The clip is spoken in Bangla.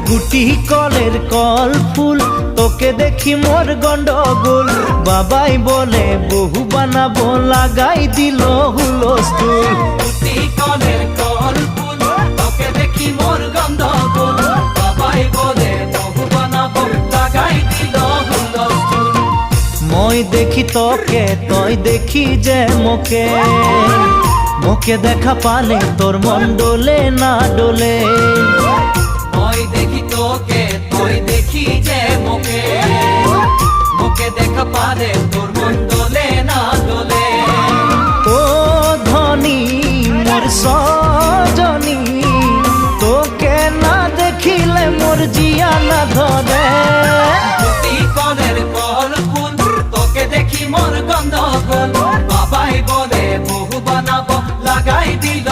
গুটি কলের কল ফুল, তোকে দেখি মোর গন্ডগোল। বাবাই বলে বহু বানাবো, লাগাই দিল হুলস্থুল। গুটি কলের কল ফুল, তোকে দেখি মোর গন্ডগোল। বাবাই বলে বহু বানাবো, লাগাই দিল হুলস্থুল। মই দেখি তোকে, তই দেখি যে মোকে, মোকে দেখা পালে তোর মন ডোলে না ডোলে। মই দেখি তোকে, তুই দেখি যে মোকে, মোকে দেখা পারে তোর মন দোলে না দোলে। ও ধনী মোর সজনী, তোকে না দেখিলে মোর জিয়া না ধরে। গুটি কলের কল ফুল, তোকে দেখি মোর গন্ডগোল। বাবাই বলে বহু বানাবো, লাগাই দিল